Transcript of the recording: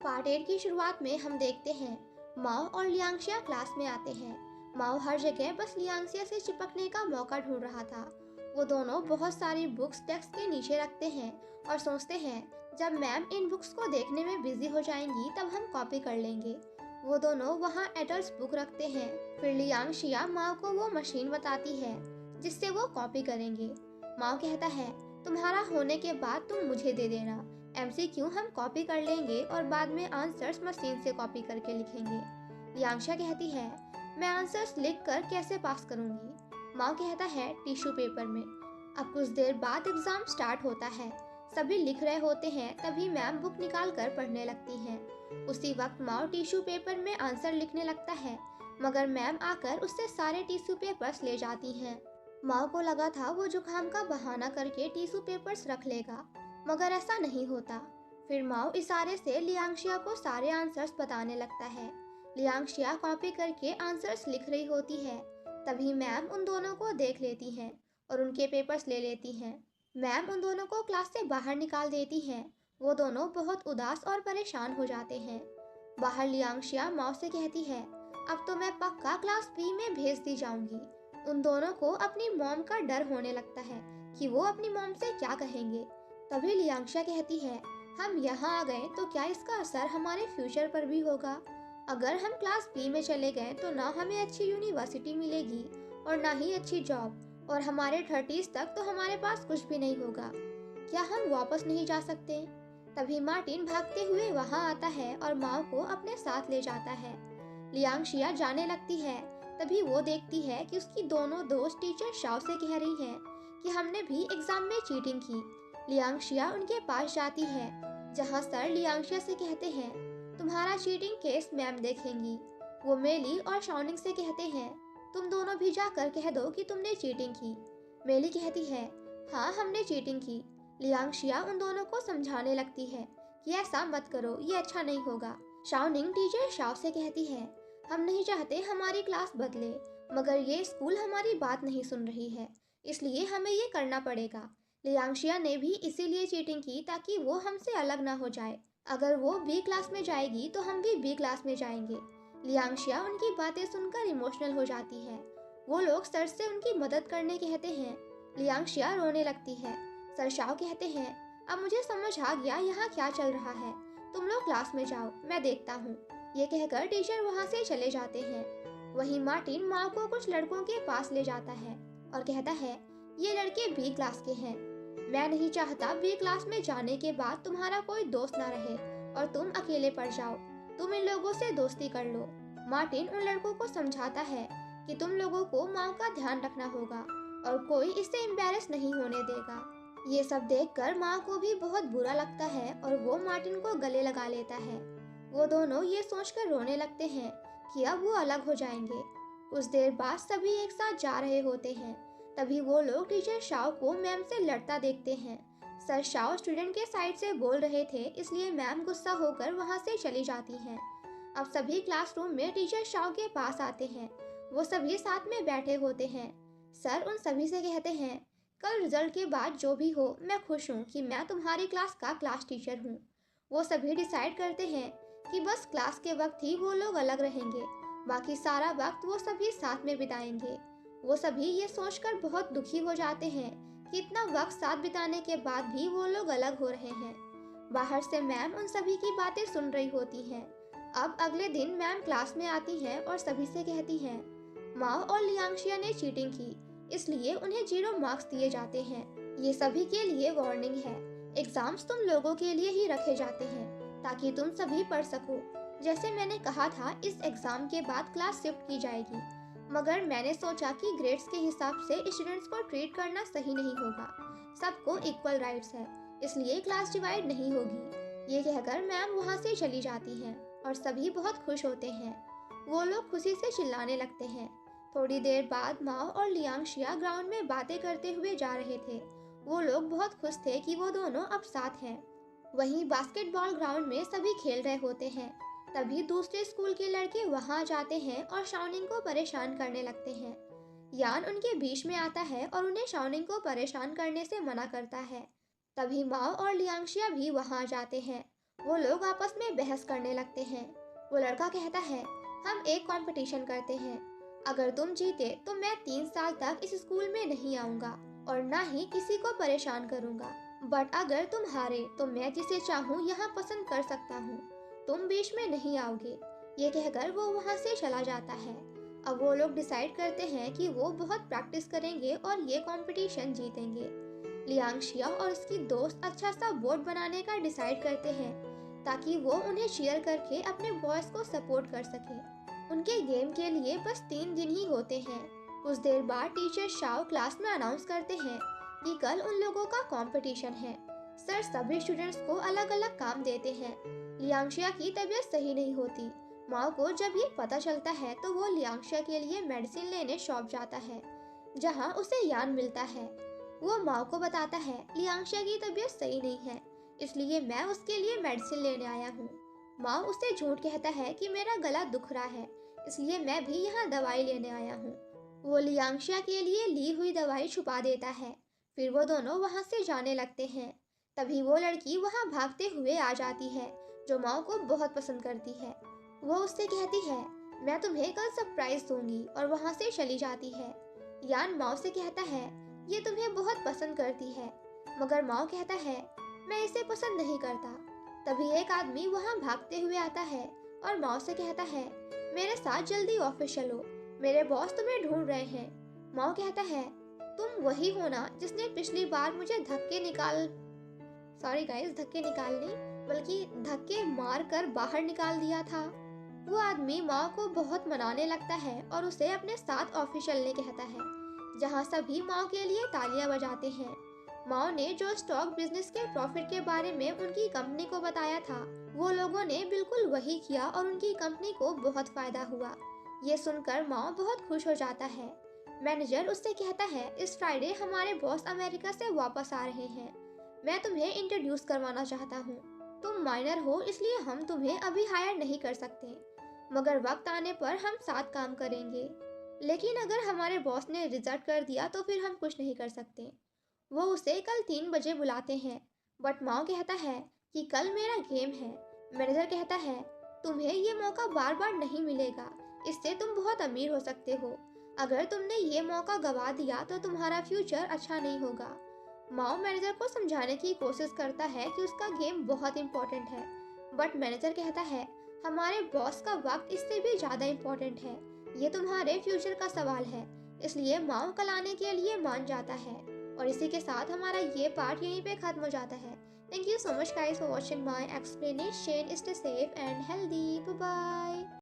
Part 8 की शुरुआत में हम देखते हैं माओ और लियांगशिया क्लास में आते हैं। माओ हर जगह बस लियांगशिया से चिपकने का मौका ढूंढ रहा था। वो दोनों बहुत सारी बुक्स डेस्क के नीचे रखते हैं और सोचते हैं जब मैम इन बुक्स को देखने में बिजी हो जाएंगी तब हम कॉपी कर लेंगे। वो दोनों वहाँ एडल्ट बुक रखते हैं। फिर लियांगशिया माओ को वो मशीन बताती है जिससे वो कॉपी करेंगे। माओ कहता है तुम्हारा होने के बाद तुम मुझे दे देना। एमसीक्यू हम कॉपी कर लेंगे और बाद में आंसर्स मशीन से कॉपी करके लिखेंगे। लियांशा कहती है मैं आंसर्स लिख कर कैसे पास करूंगी। माँ कहता है टिश्यू पेपर में। अब कुछ देर बाद एग्जाम स्टार्ट होता है। सभी लिख रहे होते हैं तभी मैम बुक निकाल कर पढ़ने लगती हैं। उसी वक्त माँ टिश्यू पेपर में आंसर लिखने लगता है मगर मैम आकर उससे सारे टिश्यू पेपर्स ले जाती हैं। माँ को लगा था वो जुकाम का बहाना करके टिश्यू पेपर्स रख लेगा मगर ऐसा नहीं होता। फिर माओ इशारे से लियांगशिया को सारे आंसर्स बताने लगता है। लियांगशिया कॉपी करके आंसर्स लिख रही होती है। तभी मैम उन दोनों को देख लेती हैं और उनके पेपर्स ले लेती हैं। मैम उन दोनों को क्लास से बाहर निकाल देती हैं। वो दोनों बहुत उदास और परेशान हो जाते हैं। बाहर लियांगशिया माओ से कहती है अब तो मैं पक्का क्लास बी में भेज दी जाऊंगी। उन दोनों को अपनी मॉम का डर होने लगता है कि वो अपनी मॉम से क्या कहेंगे। तभी लियांगशा कहती है हम यहाँ आ गए तो क्या इसका असर हमारे फ्यूचर पर भी होगा। अगर हम क्लास बी में चले गए तो ना हमें अच्छी यूनिवर्सिटी मिलेगी और ना ही अच्छी जॉब और हमारे 30s तक तो हमारे पास कुछ भी नहीं होगा। क्या हम वापस नहीं जा सकते। तभी मार्टिन भागते हुए वहाँ आता है और माओ को अपने साथ ले जाता है। लियांगशिया जाने लगती है तभी वो देखती है कि उसकी दोनों दोस्त टीचर शाओ से कह रही हैं कि हमने भी एग्जाम में चीटिंग की। लियांगशिया उनके पास जाती है जहां सर लियांगशिया से कहते हैं तुम्हारा चीटिंग केस मैम देखेंगी। वो मेली और शाओनिंग से कहते हैं तुम दोनों भी जाकर कह दो कि तुमने चीटिंग की। मेली कहती है हाँ हमने चीटिंग की। लियांगशिया उन दोनों को समझाने लगती है कि ऐसा मत करो ये अच्छा नहीं होगा। शाओनिंग टीचर शाओ से कहती है हम नहीं चाहते हमारी क्लास बदले मगर ये स्कूल हमारी बात नहीं सुन रही है इसलिए हमें ये करना पड़ेगा। लियांगशिया ने भी इसीलिए चीटिंग की ताकि वो हमसे अलग ना हो जाए। अगर वो बी क्लास में जाएगी तो हम भी बी क्लास में जाएंगे। लियांगशिया उनकी बातें सुनकर इमोशनल हो जाती है। वो लोग सर से उनकी मदद करने कहते हैं। लियांगशिया रोने लगती है। सर शाओ कहते हैं अब मुझे समझ आ गया यहाँ क्या चल रहा है। तुम लोग क्लास में जाओ मैं देखता हूँ। ये कहकर टीचर वहाँ से चले जाते हैं। वहीं मार्टिन माँ को कुछ लड़कों के पास ले जाता है और कहता है ये लड़के बी क्लास के हैं। मैं नहीं चाहता बी क्लास में जाने के बाद तुम्हारा कोई दोस्त ना रहे और तुम अकेले पड़ जाओ। तुम इन लोगों से दोस्ती कर लो। मार्टिन उन लड़कों को समझाता है कि तुम लोगों को माँ का ध्यान रखना होगा और कोई इससे एम्बैरेस नहीं होने देगा। ये सब देखकर माँ को भी बहुत बुरा लगता है और वो मार्टिन को गले लगा लेता है। वो दोनों ये सोचकर रोने लगते हैं कि अब वो अलग हो जाएंगे। कुछ देर बाद सभी एक साथ जा रहे होते हैं। तभी वो लोग टीचर शाओ को मैम से लड़ता देखते हैं। सर शाओ स्टूडेंट के साइड से बोल रहे थे इसलिए मैम गुस्सा होकर वहाँ से चली जाती हैं। अब सभी क्लासरूम में टीचर शाओ के पास आते हैं। वो सभी साथ में बैठे होते हैं। सर उन सभी से कहते हैं कल रिजल्ट के बाद जो भी हो मैं खुश हूँ कि मैं तुम्हारी क्लास का क्लास टीचर हूँ। वो सभी डिसाइड करते हैं कि बस क्लास के वक्त ही वो लोग अलग रहेंगे, बाकी सारा वक्त वो सभी साथ में बिताएंगे। वो सभी ये सोचकर बहुत दुखी हो जाते हैं कि इतना वक्त साथ बिताने के बाद भी वो लोग अलग हो रहे हैं। बाहर से मैम उन सभी की बातें सुन रही होती हैं। अब अगले दिन मैम क्लास में आती हैं और सभी से कहती हैं माओ और लियांगशिया ने चीटिंग की इसलिए उन्हें 0 मार्क्स दिए जाते हैं। ये सभी के लिए वार्निंग है। एग्जाम्स तुम लोगों के लिए ही रखे जाते हैं ताकि तुम सभी पढ़ सको। जैसे मैंने कहा था इस एग्जाम के बाद क्लास शिफ्ट की जाएगी मगर मैंने सोचा कि ग्रेड्स के हिसाब से स्टूडेंट्स को ट्रीट करना सही नहीं होगा। सबको इक्वल राइट्स है इसलिए क्लास डिवाइड नहीं होगी। ये कहकर मैम वहाँ से चली जाती हैं और सभी बहुत खुश होते हैं। वो लोग खुशी से चिल्लाने लगते हैं। थोड़ी देर बाद माओ और लियांगशिया ग्राउंड में बातें करते हुए जा रहे थे। वो लोग बहुत खुश थे कि वो दोनों अब साथ हैं। वहीं बास्केटबॉल ग्राउंड में सभी खेल रहे होते हैं। तभी दूसरे स्कूल के लड़के वहां जाते हैं और शाओनिंग को परेशान करने लगते हैं। यान उनके बीच में आता है और उन्हें शाओनिंग को परेशान करने से मना करता है। तभी माओ और लियांगशिया भी वहां जाते हैं। वो लोग आपस में बहस करने लगते हैं। वो लड़का कहता है, हम एक कंपटीशन करते हैं। अगर तुम जीते तो मैं 3 साल तक इस स्कूल में नहीं आऊँगा और ना ही किसी को परेशान करूँगा। बट अगर तुम हारे तो मैं जिसे चाहूँ यहाँ पसंद कर सकता हूँ। तुम बीच में नहीं आओगे। ये कहकर वो वहाँ से चला जाता है। अब वो लोग डिसाइड करते हैं कि वो बहुत प्रैक्टिस करेंगे और ये कंपटीशन जीतेंगे। लियांगशिया और उसकी दोस्त अच्छा सा बोर्ड बनाने का डिसाइड करते हैं ताकि वो उन्हें चीयर करके अपने बॉयज को सपोर्ट कर सके। उनके गेम के लिए बस 3 दिन ही होते हैं। कुछ देर बाद टीचर शाओ क्लास में अनाउंस करते हैं कि कल उन लोगों का कंपटीशन है। सर सभी स्टूडेंट्स को अलग अलग काम देते हैं। लियांगशिया की तबीयत सही नहीं होती। माओ को जब ये पता चलता है तो वो लियांगशिया के लिए मेडिसिन लेने शॉप जाता है, जहाँ उसे यान मिलता है। वो माओ को बताता है लियांगशिया की तबीयत सही नहीं है, इसलिए मैं उसके लिए मेडिसिन लेने आया हूँ। माओ उससे झूठ कहता है कि मेरा गला दुख रहा है, इसलिए मैं भी यहाँ दवाई लेने आया हूँ। वो लियांगशिया के लिए ली हुई दवाई छुपा देता है। फिर वो दोनों वहाँ से जाने लगते हैं। तभी वो लड़की वहाँ भागते हुए आ जाती है, जो माओ को बहुत पसंद करती है। वो उससे कहती है, मैं तुम्हें कल सरप्राइज दूंगी, और वहाँ से चली जाती है। यान माओ से कहता है, ये तुम्हें बहुत पसंद करती है। मगर माओ कहता है, मैं इसे पसंद नहीं करता। तभी एक आदमी वहाँ भागते हुए आता है और माओ से कहता है, मेरे साथ जल्दी ऑफिस चलो, मेरे बॉस तुम्हें ढूंढ रहे हैं। माओ कहता है, तुम वही हो ना जिसने पिछली बार मुझे धक्के निकाल नहीं, बल्कि धक्के मार कर बाहर निकाल दिया था। वो आदमी माओ को बहुत मनाने लगता है और उसे अपने साथ ऑफिस चलने कहता है, जहाँ सभी माओ के लिए तालियां बजाते हैं। माओ ने जो स्टॉक बिजनेस के प्रॉफिट के बारे में उनकी कंपनी को बताया था, वो लोगों ने बिल्कुल वही किया और उनकी कंपनी को बहुत फायदा हुआ। ये सुनकर माओ बहुत खुश हो जाता है। मैनेजर उससे कहता है, इस फ्राइडे हमारे बॉस अमेरिका से वापस आ रहे हैं। मैं तुम्हें इंट्रोड्यूस करवाना चाहता हूँ। तुम माइनर हो, इसलिए हम तुम्हें अभी हायर नहीं कर सकते, मगर वक्त आने पर हम साथ काम करेंगे। लेकिन अगर हमारे बॉस ने रिजेक्ट कर दिया तो फिर हम कुछ नहीं कर सकते। वो उसे कल 3 बजे बुलाते हैं, बट माओ कहता है कि कल मेरा गेम है। मैनेजर कहता है, तुम्हें ये मौका बार बार नहीं मिलेगा, इससे तुम बहुत अमीर हो सकते हो। अगर तुमने ये मौका गवा दिया तो तुम्हारा फ्यूचर अच्छा नहीं होगा। माओ मैनेजर को समझाने की कोशिश करता है कि उसका गेम बहुत इम्पोर्टेंट है, बट मैनेजर कहता है, हमारे बॉस का वक्त इससे भी ज़्यादा इम्पोर्टेंट है। ये तुम्हारे फ्यूचर का सवाल है। इसलिए माओ कल आने के लिए मान जाता है। और इसी के साथ हमारा ये पार्ट यहीं पे खत्म हो जाता है। Thank you so much guys for watching my explanation. Stay safe and healthy. Bye bye.